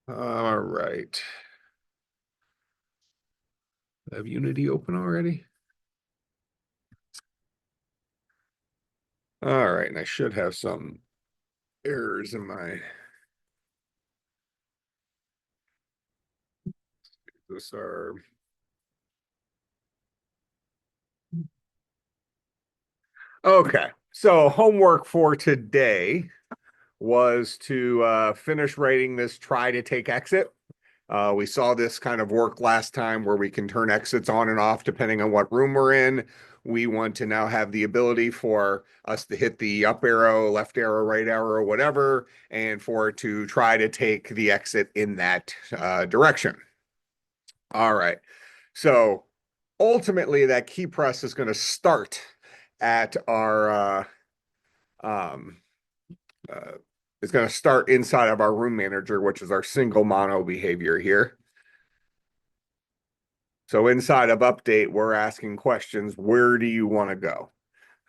All right. Have Unity open already? All right, and I should have some errors in my this are okay. So homework for today was to finish writing this try to take exit. We saw this kind of work last time where we can turn exits on and off depending on what room we're in. We want to now have the ability for us to hit the up arrow, left arrow, right arrow, whatever, and for it to try to take the exit in that direction. All right. So ultimately, that key press is going to start at our um, uh, is going to start inside of our room manager, which is our single mono behavior here. So inside of update, we're asking questions. Where do you want to go?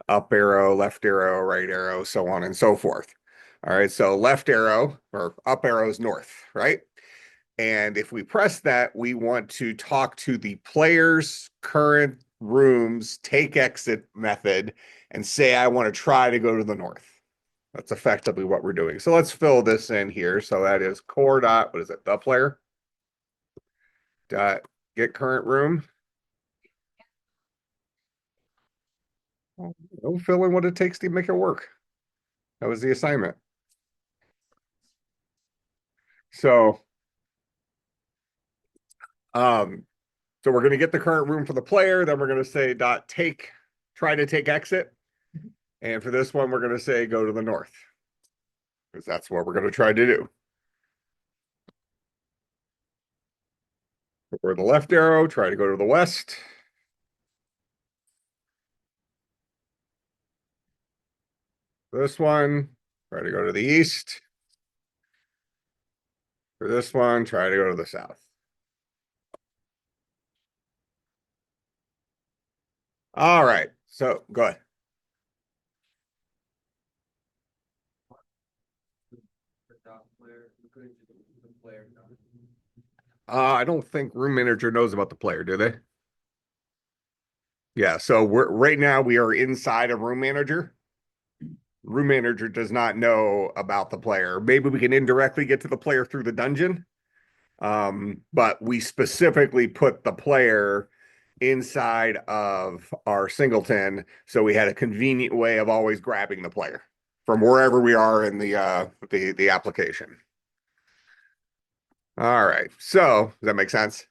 Up arrow, left arrow, right arrow, so on and so forth. All right. So left arrow or up arrow is north, right? And if we press that, we want to talk to the player's current room's take exit method and say, I want to try to go to the north. That's effectively what we're doing. So let's fill this in here. So that is core dot, what is it? The player dot get current room. Don't fill in what it takes to make it work. That was the assignment. So, um, so we're going to get the current room for the player. Then we're going to say dot take, try to take exit. And for this one, we're going to say go to the north because that's what we're going to try to do. For the left arrow, try to go to the west. This one, try to go to the east. For this one, try to go to the south. All right. So go ahead. I don't think room manager knows about the player, do they? Yeah. So we're right now we are inside of room manager. Room manager does not know about the player. Maybe we can indirectly get to the player through the dungeon. But we specifically put the player inside of our singleton, so we had a convenient way of always grabbing the player from wherever we are in the application. All right. So does that make sense?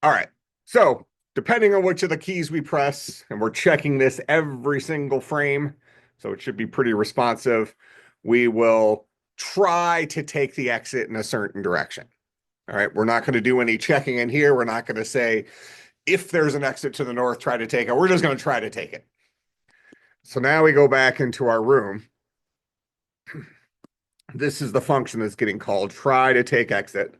All right. So depending on which of the keys we press, and we're checking this every single frame, so it should be pretty responsive, we will try to take the exit in a certain direction. All right. We're not going to do any checking in here. We're not going to say, if there's an exit to the north, try to take it. We're just going to try to take it. So now we go back into our room. This is the function that's getting called try to take exit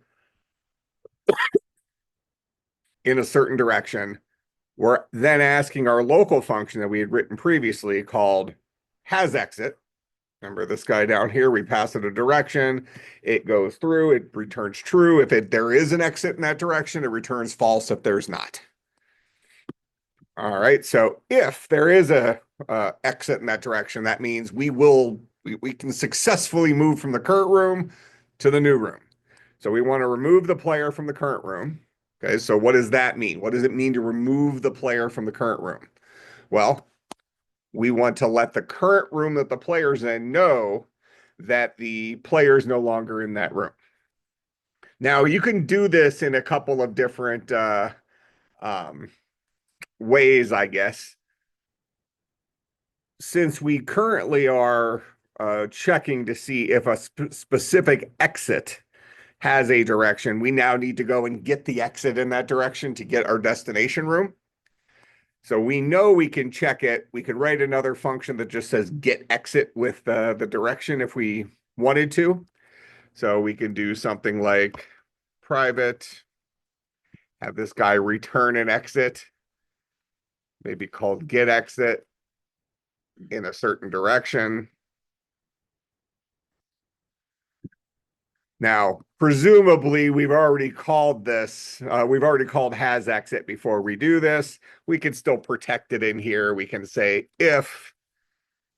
in a certain direction. We're then asking our local function that we had written previously called has exit. Remember this guy down here, we pass it a direction, it goes through, it returns true. If there is an exit in that direction, it returns false if there's not. All right, so if there is a exit in that direction, that means we can successfully move from the current room to the new room. So we want to remove the player from the current room. Okay, so what does that mean? What does it mean to remove the player from the current room? Well, we want to let the current room that the player's in know that the player is no longer in that room. Now, you can do this in a couple of different um, ways, I guess. Since we currently are checking to see if a specific exit has a direction, we now need to go and get the exit in that direction to get our destination room. So we know we can check it. We could write another function that just says get exit with the direction if we wanted to. So we can do something like private, have this guy return an exit, maybe called get exit in a certain direction. Now, presumably, we've already called this, we've already called has exit before we do this. We can still protect it in here. We can say if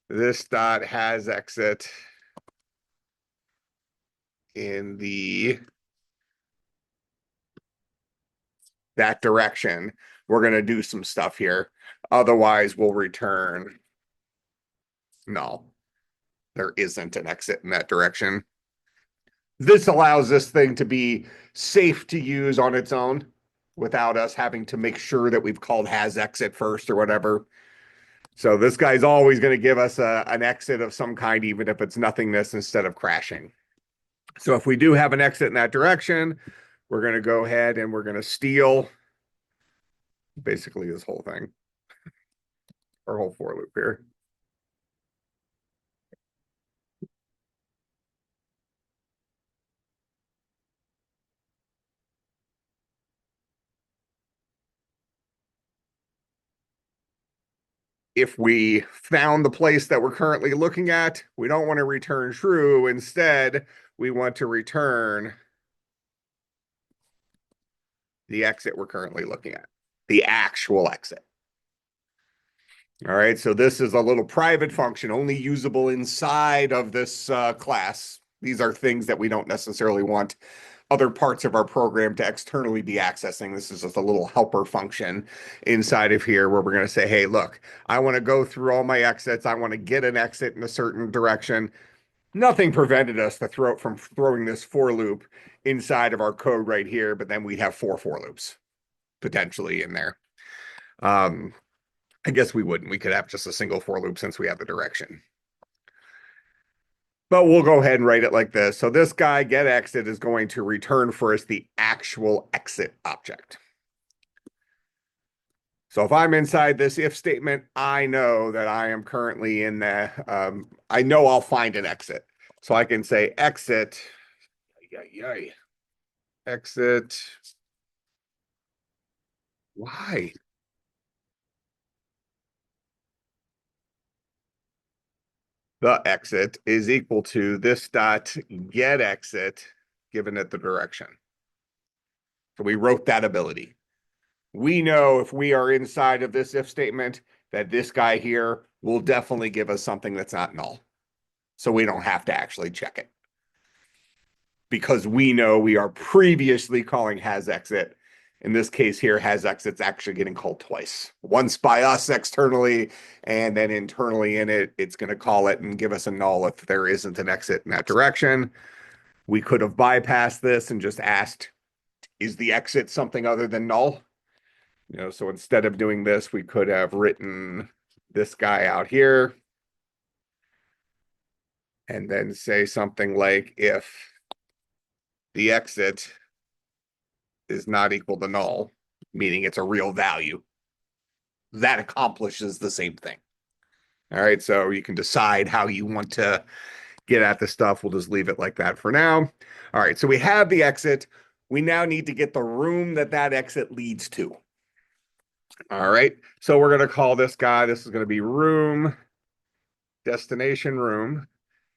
this dot has exit in that direction, we're going to do some stuff here. Otherwise, we'll return no, there isn't an exit in that direction. This allows this thing to be safe to use on its own without us having to make sure that we've called has exit first or whatever. So this guy's always going to give us an exit of some kind, even if it's nothingness instead of crashing. So if we do have an exit in that direction, we're going to go ahead and we're going to steal basically this whole thing, our whole for loop here. If we found the place that we're currently looking at, we don't want to return true. Instead, we want to return the exit we're currently looking at, the actual exit. All right, so this is a little private function only usable inside of this class. These are things that we don't necessarily want other parts of our program to externally be accessing. This is just a little helper function inside of here where we're going to say, hey, look, I want to go through all my exits. I want to get an exit in a certain direction. Nothing prevented us from throwing this for loop inside of our code right here, but then we'd have four for loops potentially in there. I guess we wouldn't. We could have just a single for loop since we have the direction. But we'll go ahead and write it like this. So this guy, get exit, is going to return for us the actual exit object. So if I'm inside this if statement, I know that I am currently in the, I know I'll find an exit. So I can say exit, exit. Why? The exit is equal to this dot get exit given it the direction. So we wrote that ability. We know if we are inside of this if statement that this guy here will definitely give us something that's not null. So we don't have to actually check it. Because we know we are previously calling has exit. In this case here, has exit's actually getting called twice. Once by us externally, and then internally in it, it's going to call it and give us a null if there isn't an exit in that direction. We could have bypassed this and just asked, is the exit something other than null? You know, so instead of doing this, we could have written this guy out here and then say something like if the exit is not equal to null, meaning it's a real value, that accomplishes the same thing. All right, so you can decide how you want to get at the stuff. We'll just leave it like that for now. All right, so we have the exit. We now need to get the room that that exit leads to. All right, so we're going to call this guy, this is going to be room, destination room,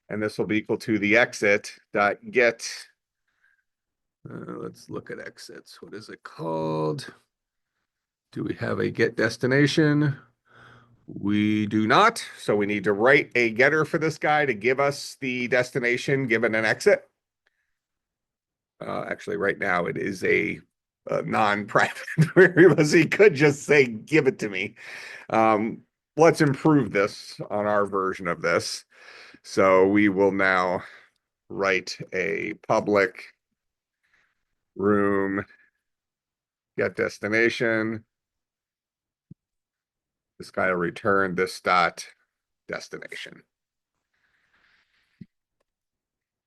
and this will be equal to the exit dot get. Let's look at exits. What is it called? Do we have a get destination? We do not. So we need to write a getter for this guy to give us the destination given an exit. Actually, right now it is a non-private variable. So he could just say, give it to me. Let's improve this on our version of this. So we will now write a public room get destination. This guy will return this dot destination.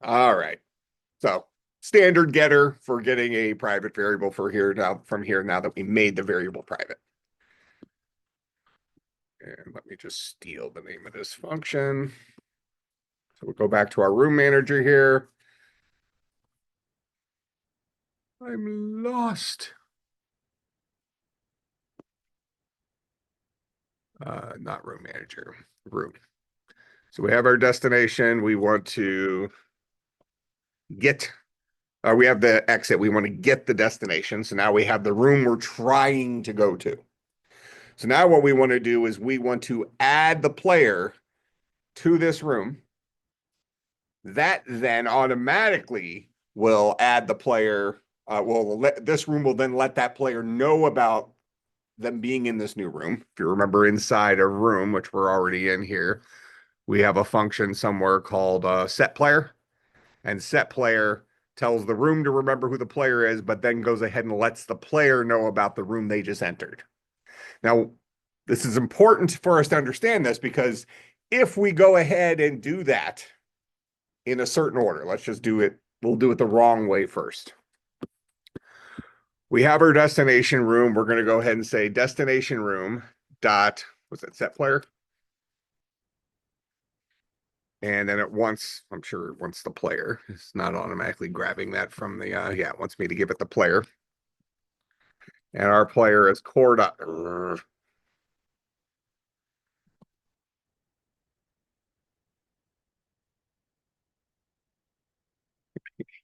All right. So standard getter for getting a private variable for here now from here now that we made the variable private. And let me just steal the name of this function. So we'll go back to our room manager here. I'm lost. Not room manager, room. So we have our destination. We want to get We have the exit. We want to get the destination. So now we have the room we're trying to go to. So now what we want to do is we want to add the player to this room. That then automatically will add the player. This room will then let that player know about them being in this new room. If you remember inside a room, which we're already in here, we have a function somewhere called set player. And set player tells the room to remember who the player is, but then goes ahead and lets the player know about the room they just entered. Now, this is important for us to understand this because if we go ahead and do that in a certain order, let's just do it. We'll do it the wrong way first. We have our destination room. We're going to go ahead and say destination room dot, what's that, set player? And then it wants, I'm sure it wants the player. It's not automatically grabbing that from the, yeah, it wants me to give it the player. And our player is core dot.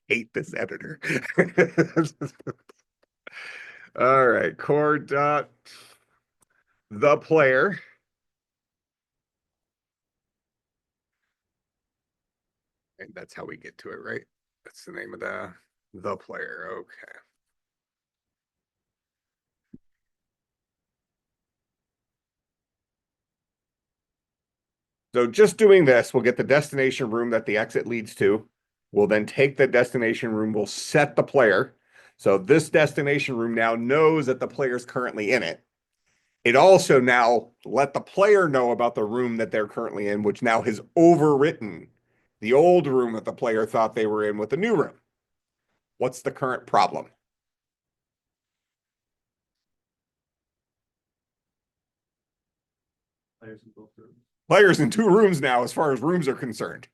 Hate this editor. All right, core dot the player. And that's how we get to it, right? That's the name of the player. Okay. So just doing this, we'll get the destination room that the exit leads to. We'll then take the destination room, we'll set the player. So this destination room now knows that the player is currently in it. It also now let the player know about the room that they're currently in, which now has overwritten the old room that the player thought they were in with the new room. What's the current problem? Players in two rooms now, as far as rooms are concerned,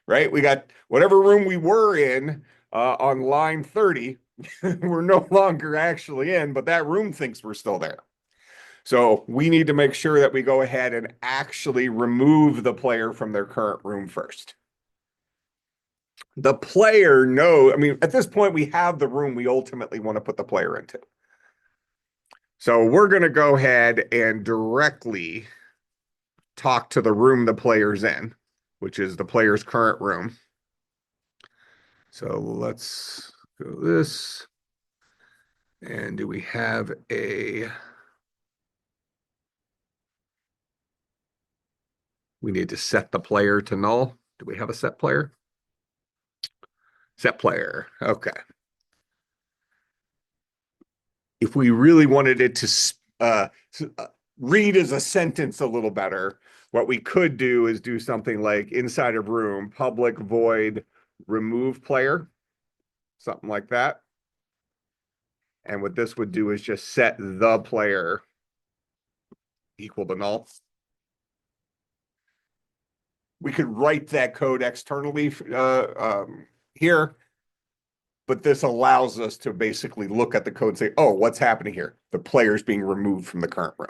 right? We got whatever room we were in on line 30, we're no longer actually in, but that room thinks we're still there. So we need to make sure that we go ahead and actually remove the player from their current room first. The player I mean, at this point, we have the room we ultimately want to put the player into. So we're going to go ahead and directly talk to the room the player's in, which is the player's current room. So let's go this. And do we have we need to set the player to null. Do we have a set player? Set player. Okay. If we really wanted it to read as a sentence a little better, what we could do is do something like inside of room, public void remove player, something like that. And what this would do is just set the player equal to null. We could write that code externally here, but this allows us to basically look at the code and say, oh, what's happening here? The player's being removed from the current room.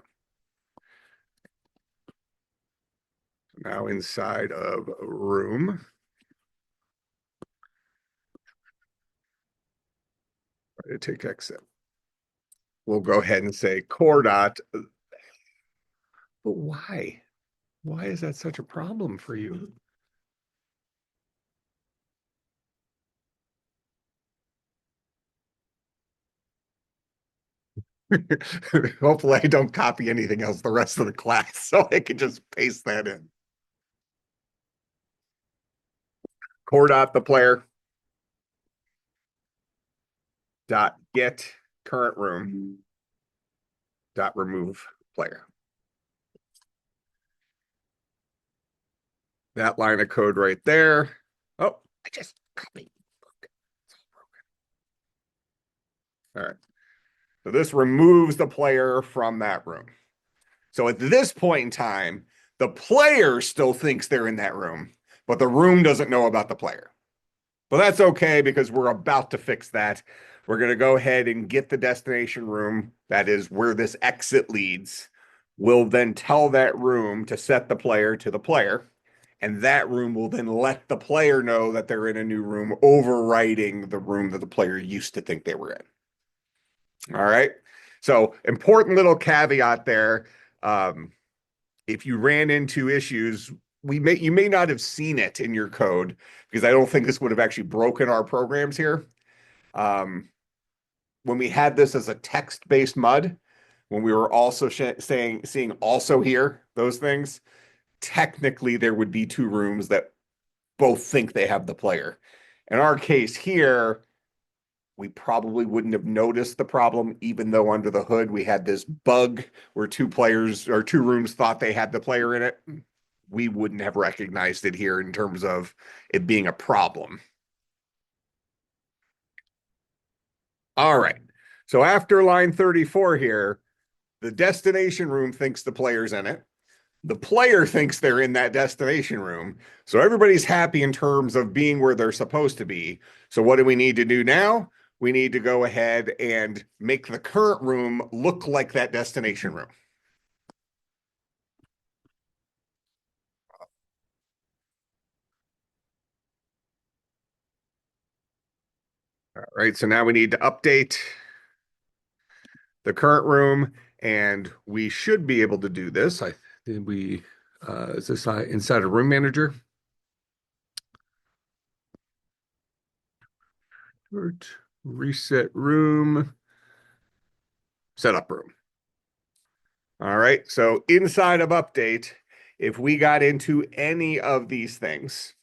Now inside of a room, try to take exit. We'll go ahead and say core dot. But why? Why is that such a problem for you? Hopefully I don't copy anything else the rest of the class, so I can just paste that in. Core dot the player dot get current room dot remove player. That line of code right there. Oh, I just copied. All right. So this removes the player from that room. So at this point in time, the player still thinks they're in that room, but the room doesn't know about the player. But that's okay because we're about to fix that. We're going to go ahead and get the destination room. That is where this exit leads. We'll then tell that room to set the player to the player. And that room will then let the player know that they're in a new room, overriding the room that the player used to think they were in. All right. So important little caveat there. Um, if you ran into issues, you may not have seen it in your code because I don't think this would have actually broken our programs here. Um, when we had this as a text-based MUD, when we were also seeing also here those things, technically there would be two rooms that both think they have the player. In our case here, we probably wouldn't have noticed the problem, even though under the hood we had this bug where two players or two rooms thought they had the player in it. We wouldn't have recognized it here in terms of it being a problem. All right. So after line 34 here, the destination room thinks the player's in it. The player thinks they're in that destination room. So everybody's happy in terms of being where they're supposed to be. So what do we need to do now? We need to go ahead and make the current room look like that destination room. All right, so now we need to update the current room, and we should be able to do this. Is this inside a room manager? Reset room, setup room. All right, so inside of update, if we got into any of these things,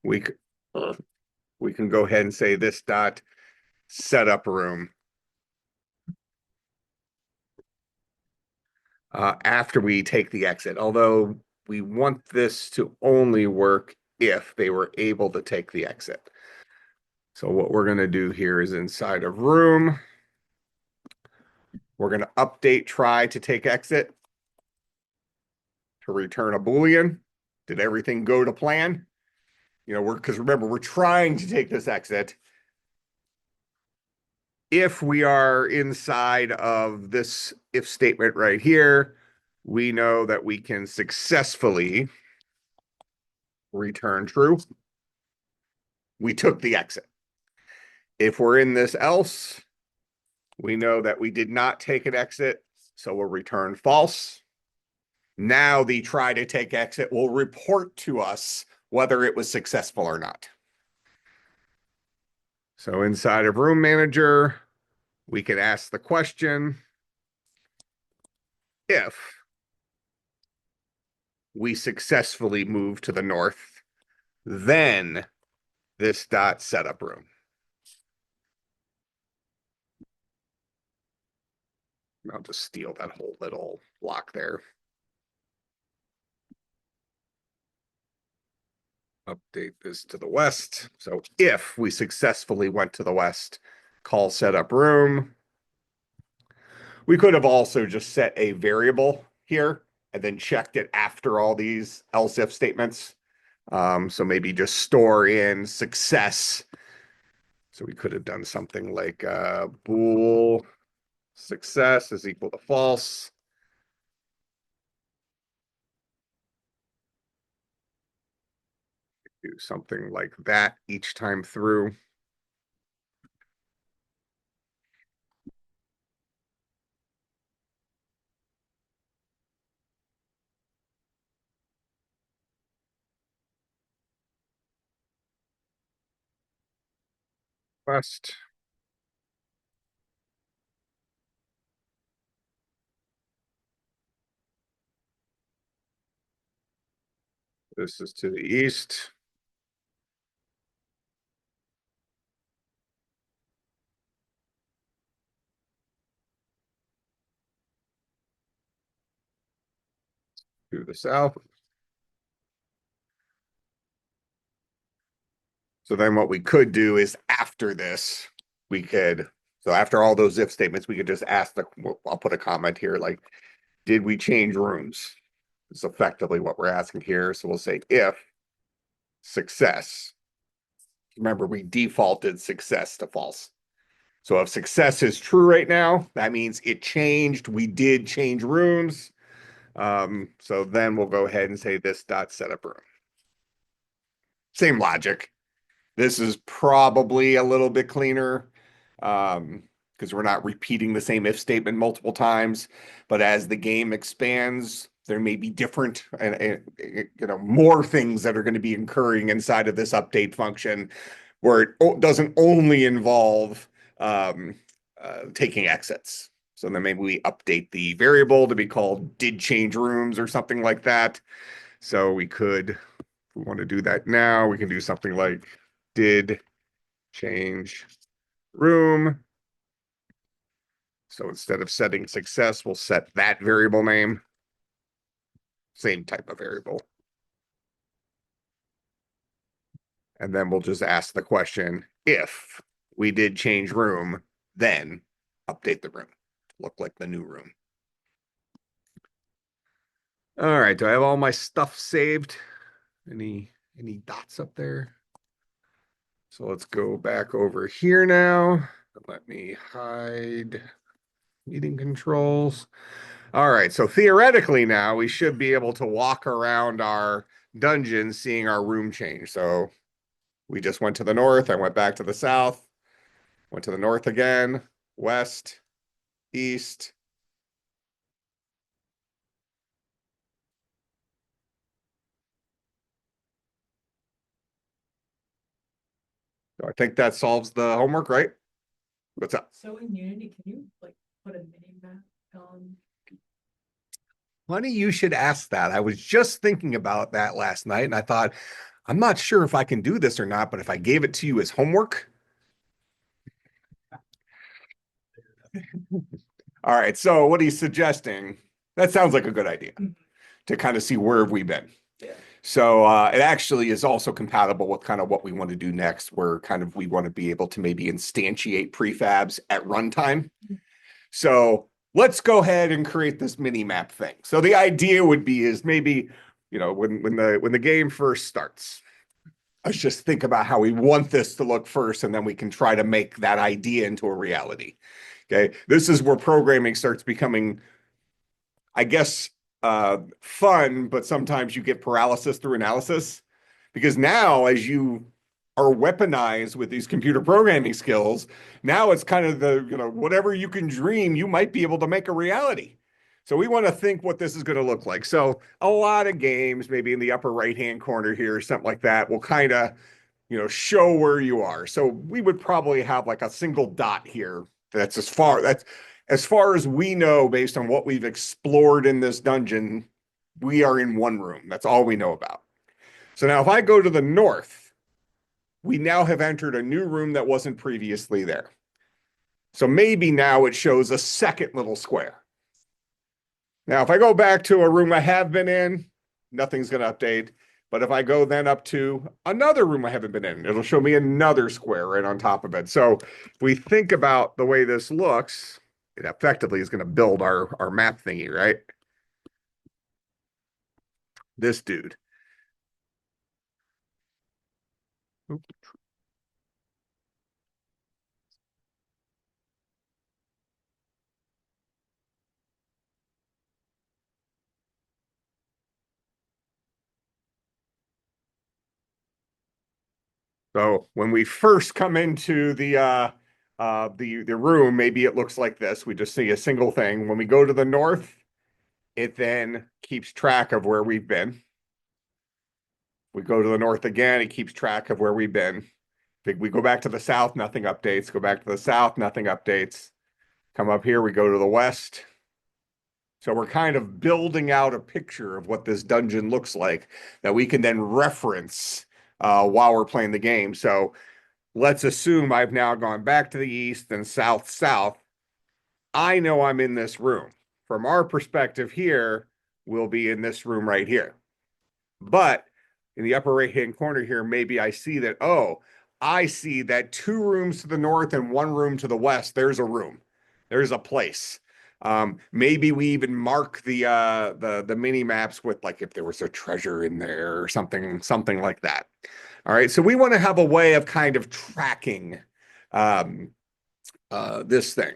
we can go ahead and say this dot setup room after we take the exit. Although we want this to only work if they were able to take the exit. So what we're going to do here is inside of room, we're going to update try to take exit to return a Boolean. Did everything go to plan? Because remember, we're trying to take this exit. If we are inside of this if statement right here, we know that we can successfully return true. We took the exit. If we're in this else, we know that we did not take an exit, so we'll return false. Now the try to take exit will report to us whether it was successful or not. So inside of room manager, we can ask the question, if we successfully move to the north, then this dot setup room. I'll just steal that whole little block there. Update this to the west. So if we successfully went to the west, call setup room. We could have also just set a variable here and then checked it after all these else if statements. So maybe just store in success. So we could have done something like bool success is equal to false. Do something like that each time through. West. This is to the east. To the south. So then what we could do is after this, so after all those if statements, we could just ask I'll put a comment here like, did we change rooms? It's effectively what we're asking here. So we'll say if success. Remember, we defaulted success to false. So if success is true right now, that means it changed. We did change rooms. So then we'll go ahead and say this dot setup room. Same logic. This is probably a little bit cleaner because we're not repeating the same if statement multiple times. But as the game expands, there may be different and more things that are going to be occurring inside of this update function where it doesn't only involve taking exits. So then maybe we update the variable to be called did change rooms or something like that. So we could, if we want to do that now, we can do something like did change room. So instead of setting success, we'll set that variable name. Same type of variable. And then we'll just ask the question, if we did change room, then update the room to look like the new room. All right, do I have all my stuff saved? Any dots up there? So let's go back over here now. Let me hide meeting controls. All right, so theoretically now we should be able to walk around our dungeon seeing our room change. So we just went to the north, I went back to the south, went to the north again, west, east. So I think that solves the homework, right? What's up? So in Unity, can you like put a mini map on? Funny you should ask that. I was just thinking about that last night and I thought, I'm not sure if I can do this or not, but if I gave it to you as homework. All right, so what he's suggesting, that sounds like a good idea to kind of see where have we been. Yeah. So it actually is also compatible with kind of what we want to do next, where kind of we want to be able to maybe instantiate prefabs at runtime. So let's go ahead and create this mini map thing. So the idea would be is maybe, when the game first starts, let's just think about how we want this to look first, and then we can try to make that idea into a reality. Okay, this is where programming starts becoming, I guess, fun, but sometimes you get paralysis through analysis because now as you are weaponized with these computer programming skills, now it's kind of the, whatever you can dream, you might be able to make a reality. So we want to think what this is going to look like. So a lot of games, maybe in the upper right-hand corner here, something like that, will kind of, show where you are. So we would probably have like a single dot here. That's as far as we know, based on what we've explored in this dungeon, we are in one room. That's all we know about. So now if I go to the north, we now have entered a new room that wasn't previously there. So maybe now it shows a second little square. Now, if I go back to a room I have been in, nothing's going to update. But if I go then up to another room I haven't been in, it'll show me another square right on top of it. So if we think about the way this looks, it effectively is going to build our map thingy, right? This dude. So when we first come into the room, maybe it looks like this. We just see a single thing. When we go to the north, it then keeps track of where we've been. We go to the north again, it keeps track of where we've been. If we go back to the south, nothing updates. Go back to the south, nothing updates. Come up here, we go to the west. So we're kind of building out a picture of what this dungeon looks like that we can then reference while we're playing the game. So let's assume I've now gone back to the east and south. I know I'm in this room. From our perspective here, we'll be in this room right here. But in the upper right-hand corner here, maybe I see that, I see that 2 rooms to the north and 1 room to the west. There's a room. There's a place. Maybe we even mark the mini maps with like if there was a treasure in there or something like that. All right, so we want to have a way of kind of tracking this thing.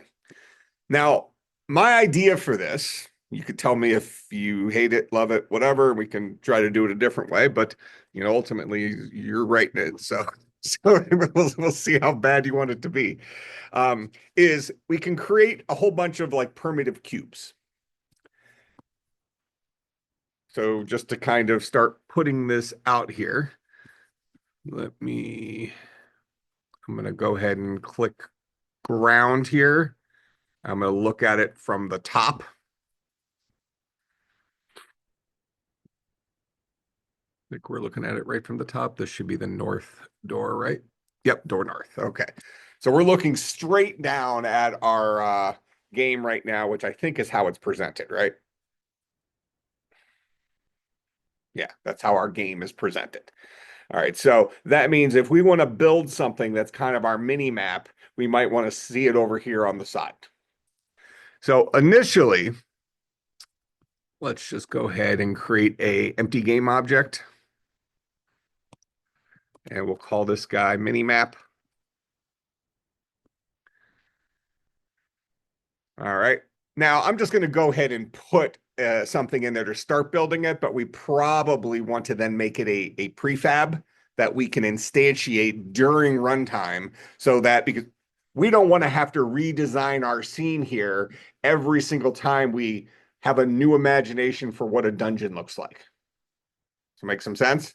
Now, my idea for this You could tell me if you hate it, love it, whatever. We can try to do it a different way, but ultimately you're writing it. So, so we'll see how bad you want it to be. Is we can create a whole bunch of like primitive cubes. So just to kind of start putting this out here, I'm going to go ahead and click ground here. I'm going to look at it from the top. I think we're looking at it right from the top. This should be the north door, right? Yep, door north. Okay. So we're looking straight down at our game right now, which I think is how it's presented, right? Yeah, that's how our game is presented. All right, so that means if we want to build something that's kind of our mini map, we might want to see it over here on the side. So initially, let's just go ahead and create a empty game object. And we'll call this guy mini map. All right. Now I'm just going to go ahead and put something in there to start building it, but we probably want to then make it a prefab that we can instantiate during runtime so that because we don't want to have to redesign our scene here every single time we have a new imagination for what a dungeon looks like. So make some sense?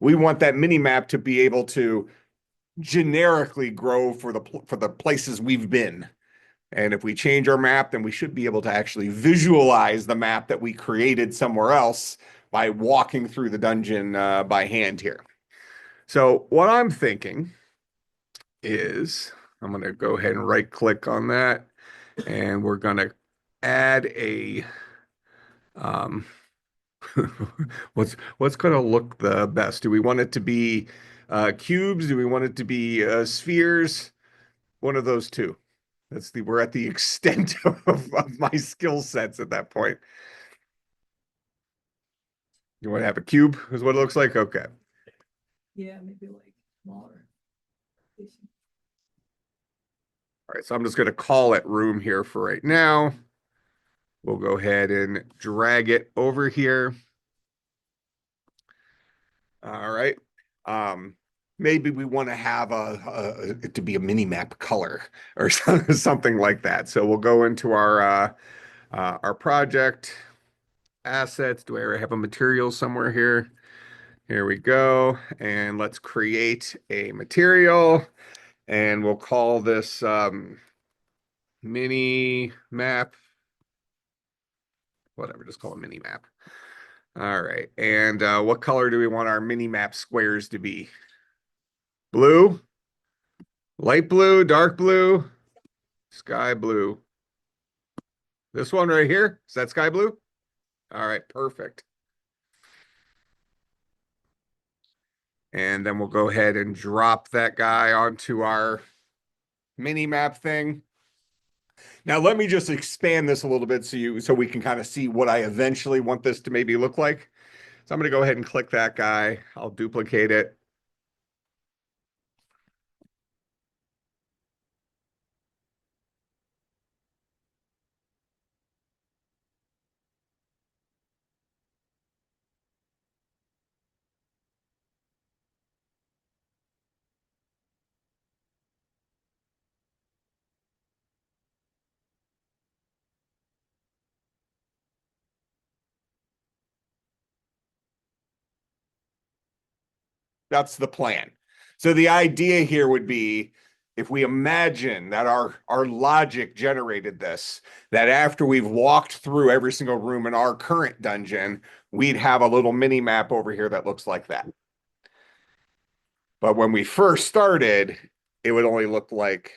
We want that mini map to be able to generically grow for the places we've been. And if we change our map, then we should be able to actually visualize the map that we created somewhere else by walking through the dungeon by hand here. So what I'm thinking is I'm going to go ahead and right click on that. And we're going to add a um, what's going to look the best? Do we want it to be cubes? Do we want it to be spheres? One of those two. We're at the extent of my skill sets at that point. You want to have a cube is what it looks like? Okay. Yeah, maybe like smaller. All right, so I'm just going to call it room here for right now. We'll go ahead and drag it over here. All right. Maybe we want to have it to be a mini map color or something like that. So we'll go into our project assets. Do I have a material somewhere here? Here we go. And let's create a material. And we'll call this mini map. Whatever, just call it mini map. All right. And what color do we want our mini map squares to be? Blue, light blue, dark blue, sky blue. This one right here, is that sky blue? All right, perfect. And then we'll go ahead and drop that guy onto our mini map thing. Now let me just expand this a little bit so we can kind of see what I eventually want this to maybe look like. So I'm going to go ahead and click that guy. I'll duplicate it. That's the plan. So the idea here would be if we imagine that our logic generated this, that after we've walked through every single room in our current dungeon, we'd have a little mini map over here that looks like that. But when we first started, it would only look like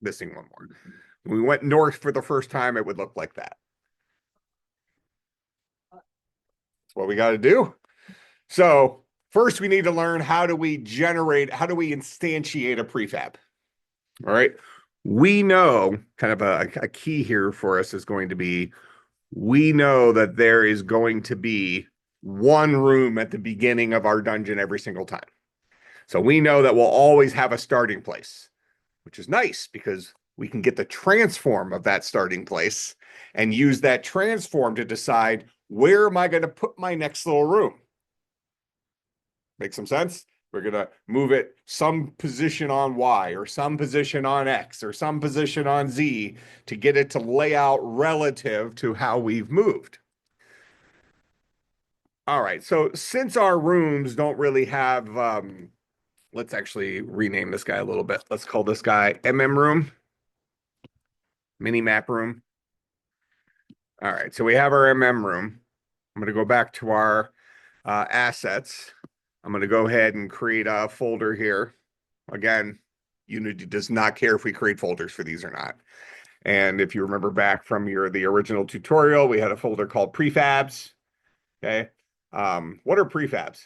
missing one more. When we went north for the first time, it would look like that. That's what we got to do. So first we need to learn how do we instantiate a prefab? All right. We know kind of a key here for us is going to be, we know that there is going to be one room at the beginning of our dungeon every single time. So we know that we'll always have a starting place, which is nice because we can get the transform of that starting place and use that transform to decide where am I going to put my next little room. Make some sense? We're going to move it some position on Y or some position on X or some position on Z to get it to lay out relative to how we've moved. All right, so since our rooms don't really have, let's actually rename this guy a little bit. Let's call this guy MM room, mini map room. All right, so we have our MM room. I'm going to go back to our assets. I'm going to go ahead and create a folder here. Again, Unity does not care if we create folders for these or not. And if you remember back from the original tutorial, we had a folder called prefabs. Okay. What are prefabs?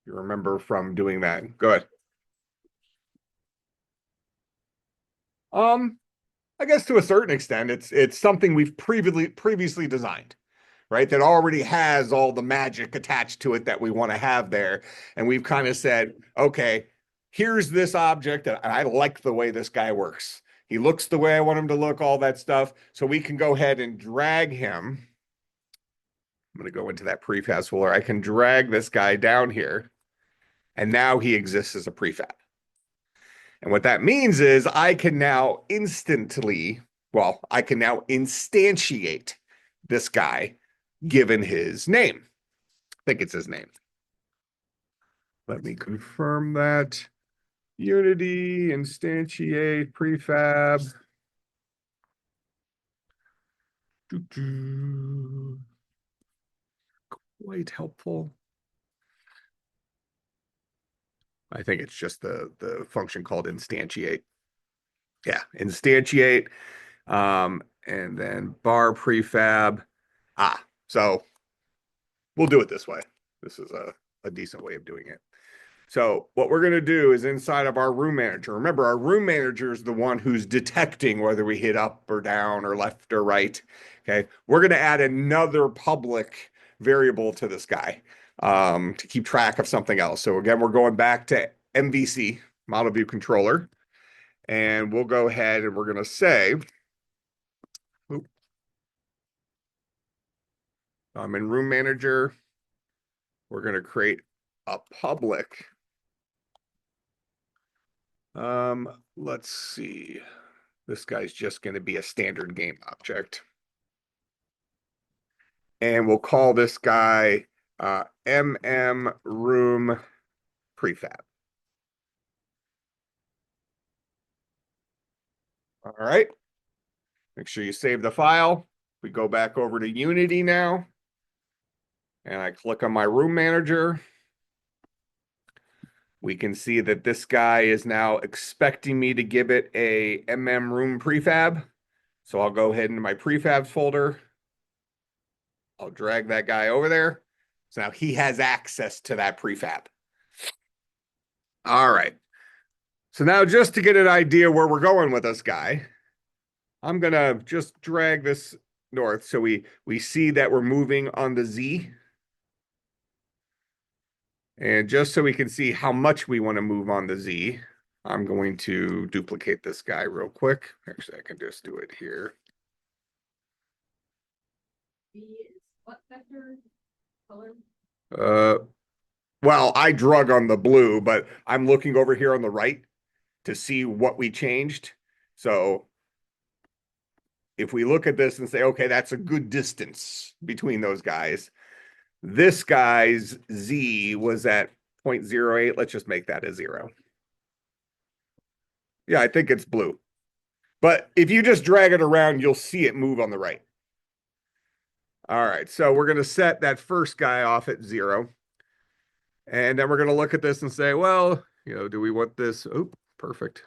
You remember from doing that? Good. I guess to a certain extent, it's something we've previously designed, right? That already has all the magic attached to it that we want to have there. And we've kind of said, okay, here's this object, and I like the way this guy works. He looks the way I want him to look, all that stuff. So we can go ahead and drag him. I'm going to go into that prefab folder. I can drag this guy down here, and now he exists as a prefab. And what that means is I can now I can now instantiate this guy given his name. I think it's his name. Let me confirm that. Unity, instantiate, prefab. Quite helpful. I think it's just the function called instantiate. Yeah, instantiate. And then bar prefab. So we'll do it this way. This is a decent way of doing it. So what we're going to do is inside of our room manager. Remember, our room manager is the one who's detecting whether we hit up or down or left or right. Okay. We're going to add another public variable to this guy to keep track of something else. So again, we're going back to MVC, model view controller, and we'll go ahead and we're going to say, I'm in room manager. We're going to create a public. Let's see. This guy's just going to be a standard game object. And we'll call this guy MM room prefab. All right. Make sure you save the file. We go back over to Unity now. And I click on my room manager. We can see that this guy is now expecting me to give it a MM room prefab. So I'll go ahead into my prefabs folder. I'll drag that guy over there. So now he has access to that prefab. All right. So now just to get an idea where we're going with this guy, I'm going to just drag this north so we see that we're moving on the Z. And just so we can see how much we want to move on the Z, I'm going to duplicate this guy real quick. Actually, I can just do it here. What vector color? Well, I drug on the blue, but I'm looking over here on the right to see what we changed. So if we look at this and say, okay, that's a good distance between those guys. This guy's Z was at 0.08. Let's just make that a 0. Yeah, I think it's blue. But if you just drag it around, you'll see it move on the right. All right, so we're going to set that first guy off at 0. And then we're going to look at this and say, well, do we want this? Oh, perfect.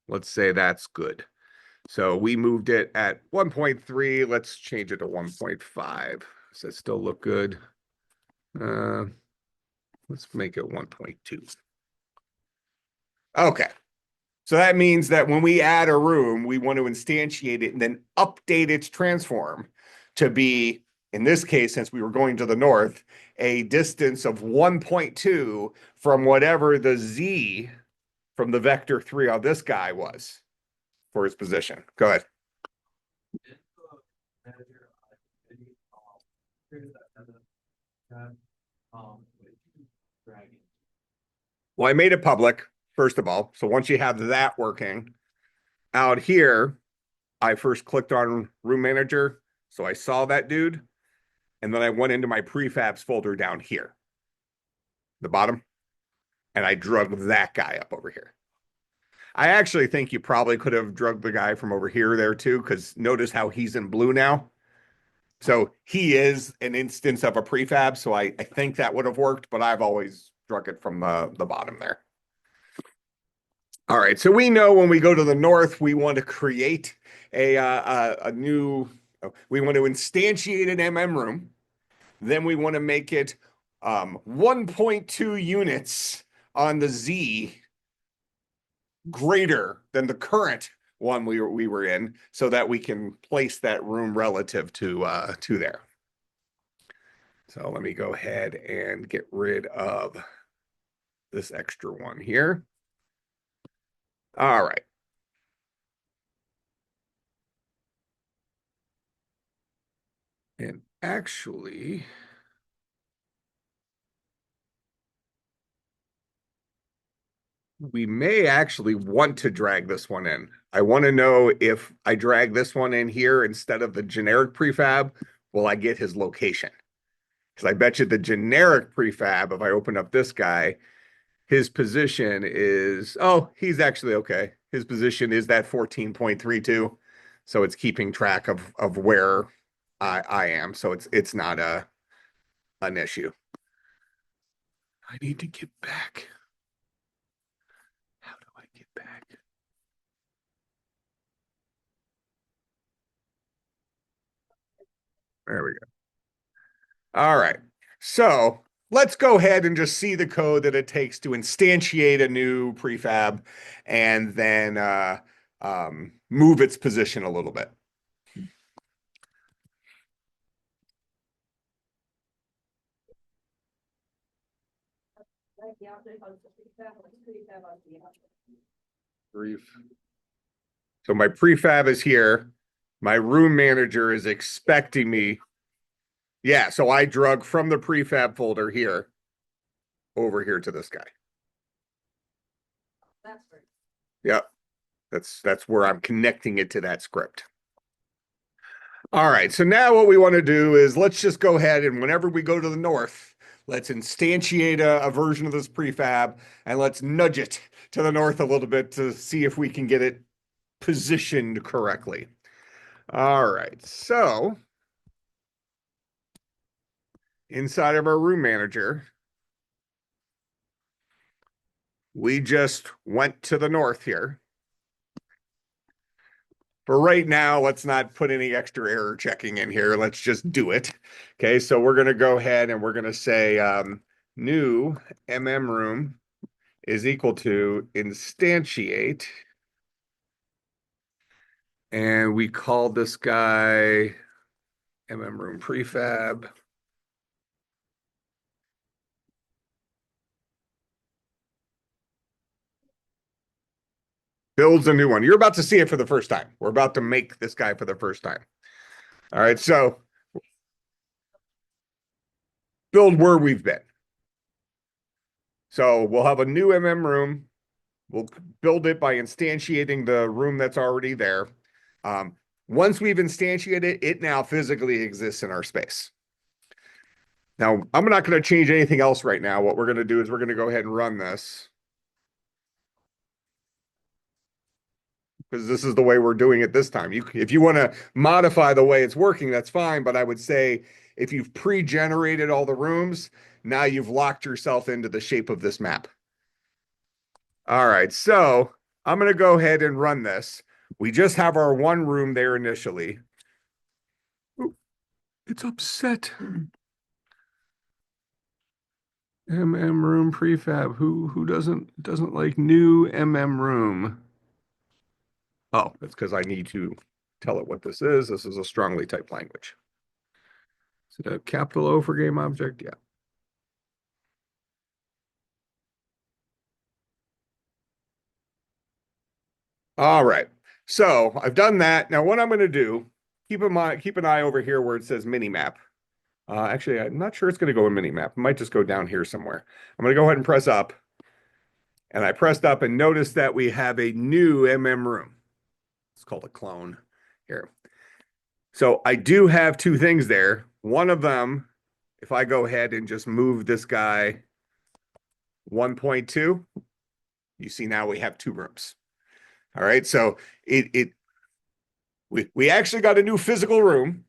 Let's say that's good. So we moved it at 1.3. Let's change it to 1.5. Does that still look good? Let's make it 1.2. Okay. So that means that when we add a room, we want to instantiate it and then update its transform to be in this case, since we were going to the north, a distance of 1.2 from whatever the Z from the vector 3 on this guy was for his position. Go ahead. Well, I made it public, first of all. So once you have that working, out here, I first clicked on room manager. So I saw that dude. And then I went into my prefabs folder down here, the bottom, and I drug that guy up over here. I actually think you probably could have drugged the guy from over here there too, because notice how he's in blue now. So he is an instance of a prefab. So I think that would have worked, but I've always drug it from the bottom there. All right, so we know when we go to the north, we want to create a new, we want to instantiate an MM room. Then we want to make it 1.2 units on the Z greater than the current one we were in, so that we can place that room relative to there. So let me go ahead and get rid of this extra one here. All right. And actually, we may actually want to drag this one in. I want to know if I drag this one in here instead of the generic prefab, will I get his location? Because I bet you the generic prefab, if I open up this guy, his position is, oh, he's actually okay. His position is that 14.32. So it's keeping track of where I am. So it's not an issue. I need to get back. How do I get back? There we go. All right. So let's go ahead and just see the code that it takes to instantiate a new prefab and then move its position a little bit. So my prefab is here. My room manager is expecting me. Yeah, so I drug from the prefab folder here over here to this guy. Yep. That's where I'm connecting it to that script. All right, so now what we want to do is let's just go ahead and whenever we go to the north, let's instantiate a version of this prefab and let's nudge it to the north a little bit to see if we can get it positioned correctly. All right, so inside of our room manager, we just went to the north here. For right now, let's not put any extra error checking in here. Let's just do it. Okay, so we're going to go ahead and we're going to say new MM room is equal to instantiate. And we called this guy MM room prefab. Builds a new one. You're about to see it for the first time. We're about to make this guy for the first time. All right, so build where we've been. So we'll have a new MM room. We'll build it by instantiating the room that's already there. Once we've instantiated it, it now physically exists in our space. Now, I'm not going to change anything else right now. What we're going to do is we're going to go ahead and run this. Because this is the way we're doing it this time. If you want to modify the way it's working, that's fine. But I would say if you've pre-generated all the rooms, now you've locked yourself into the shape of this map. All right, so I'm going to go ahead and run this. We just have our one room there initially. Ooh, it's upset. MM room prefab. Who doesn't like new MM room? Oh, that's because I need to tell it what this is. This is a strongly typed language. Is it a capital O for game object? Yeah. All right. So I've done that. Now what I'm going to do, keep in mind, keep an eye over here where it says mini map. Actually, I'm not sure it's going to go in mini map. It might just go down here somewhere. I'm going to go ahead and press up. And I pressed up and noticed that we have a new room. It's called a clone here. So I do have two things there. One of them, if I go ahead and just move this guy 1.2, you see now we have two rooms. All right. So we actually got a new physical room.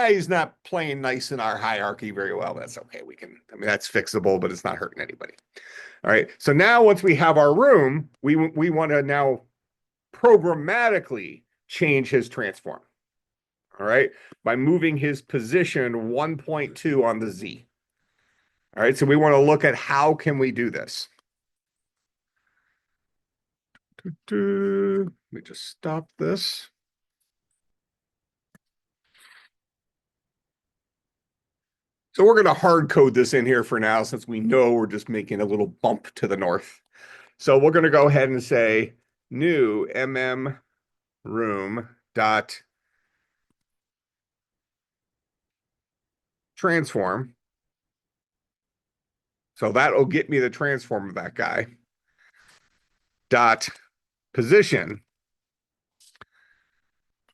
He's not playing nice in our hierarchy very well. That's okay. I mean, that's fixable, but it's not hurting anybody. All right. So now once we have our room, we want to now programmatically change his transform. All right. By moving his position 1.2 on the Z. All right. So we want to look at how can we do this. Let me just stop this. So we're going to hard code this in here for now, since we know we're just making a little bump to the north. So we're going to go ahead and say new room dot transform. So that'll get me the transform of that guy. Dot position.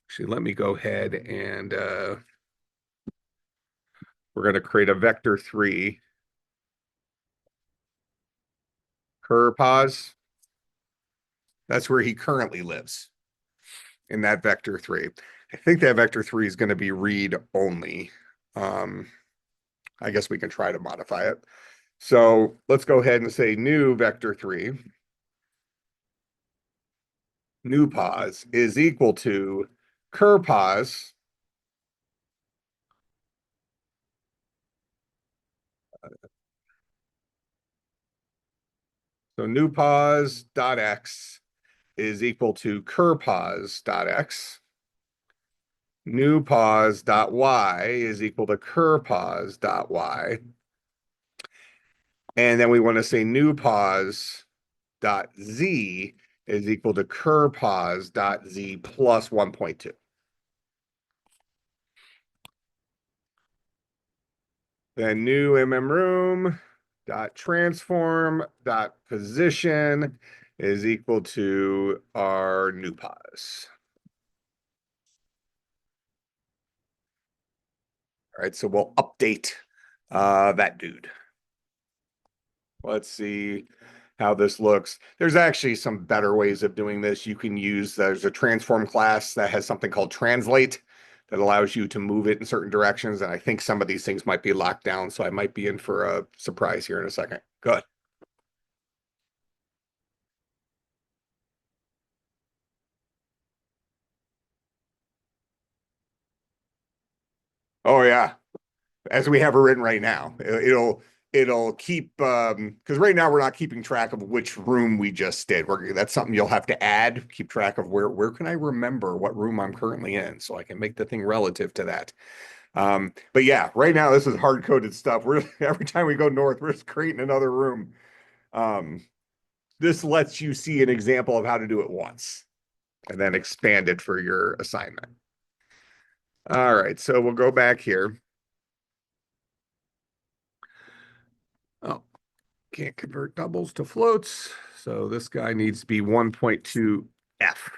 Actually, let me go ahead and we're going to create a vector 3 cur pos. That's where he currently lives, in that vector 3. I think that vector 3 is going to be read only. I guess we can try to modify it. So let's go ahead and say new vector 3. New pos is equal to cur pos so new pos dot x is equal to cur pos dot x. New pos dot y is equal to cur pos dot y. And then we want to say new pos dot z is equal to cur pos dot z plus 1.2. Then new room dot transform dot position is equal to our new pos. All right, so we'll update that dude. Let's see how this looks. There's actually some better ways of doing this. You can use, there's a transform class that has something called translate that allows you to move it in certain directions. And I think some of these things might be locked down. So I might be in for a surprise here in a second. Good. Oh yeah. As we have it written right now, it'll keep because right now we're not keeping track of which room we just did. That's something you'll have to add, keep track of where can I remember what room I'm currently in so I can make the thing relative to that. But yeah, right now this is hard coded stuff. We're every time we go north, we're just creating another room. This lets you see an example of how to do it once and then expand it for your assignment. All right, so we'll go back here. Oh, can't convert doubles to floats. So this guy needs to be 1.2 F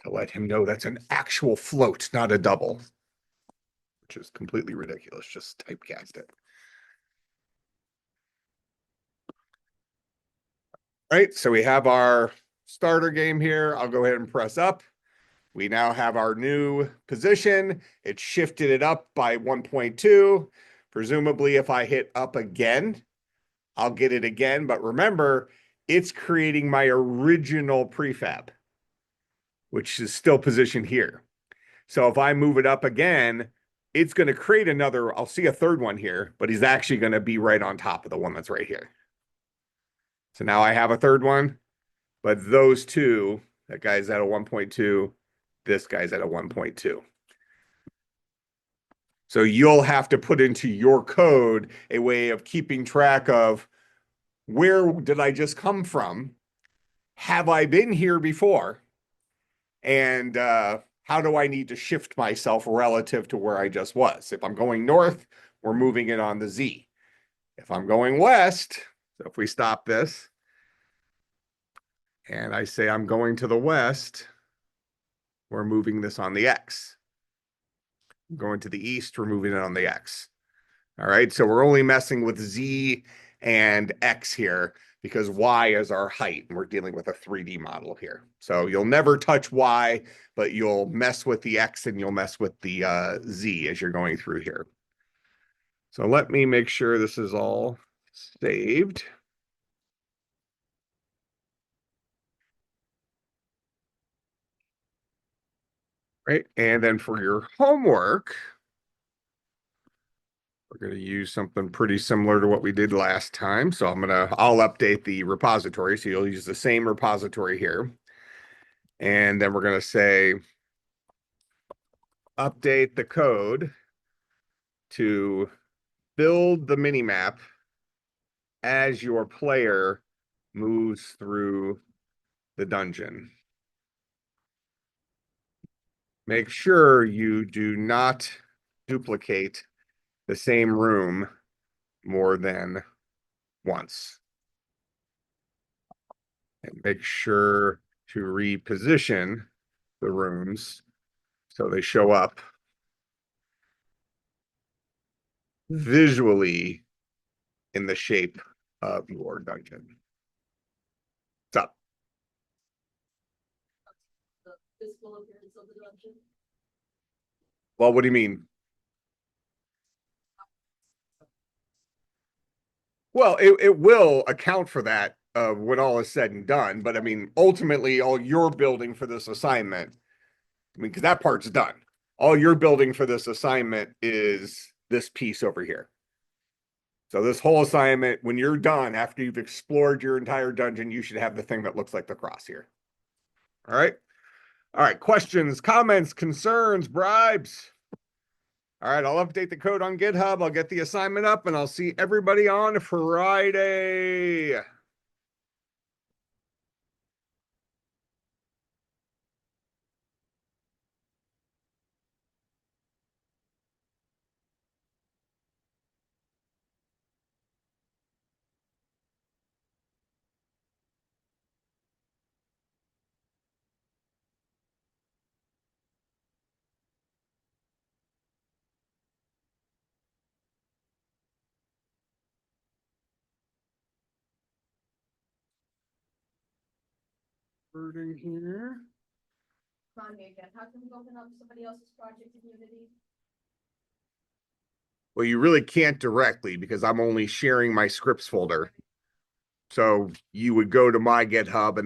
to let him know that's an actual float, not a double, which is completely ridiculous. Just typecast it. All right, so we have our starter game here. I'll go ahead and press up. We now have our new position. It shifted it up by 1.2. Presumably, if I hit up again, I'll get it again. But remember, it's creating my original prefab, which is still positioned here. So if I move it up again, it's going to create another, I'll see a third one here, but he's actually going to be right on top of the one that's right here. So now I have a third one, but those two, that guy's at a 1.2, this guy's at a 1.2. So you'll have to put into your code a way of keeping track of where did I just come from? Have I been here before? And how do I need to shift myself relative to where I just was? If I'm going north, we're moving it on the Z. If I'm going west, so if we stop this and I say I'm going to the west, we're moving this on the X. Going to the east, we're moving it on the X. All right, so we're only messing with Z and X here because Y is our height, and we're dealing with a 3D model here. So you'll never touch Y, but you'll mess with the X and you'll mess with the Z as you're going through here. So let me make sure this is all saved. Right, and then for your homework, we're going to use something pretty similar to what we did last time. So I'll update the repository. So you'll use the same repository here. And then we're going to say, update the code to build the mini map as your player moves through the dungeon. Make sure you do not duplicate the same room more than once. And make sure to reposition the rooms so they show up visually in the shape of your dungeon. What's up? The physical appearance of the dungeon. Well, what do you mean? Well, it will account for that when all is said and done. But I mean, ultimately, all you're building for this assignment, I mean, because that part's done. All you're building for this assignment is this piece over here. So this whole assignment, when you're done, after you've explored your entire dungeon, you should have the thing that looks like the cross here. All right. All right. Questions, comments, concerns, bribes. All right. I'll update the code on GitHub. I'll get the assignment up and I'll see everybody on Friday. Here. Remind me again, how can we open up somebody else's project in Unity? Well, you really can't directly because I'm only sharing my scripts folder. So you would go to my GitHub and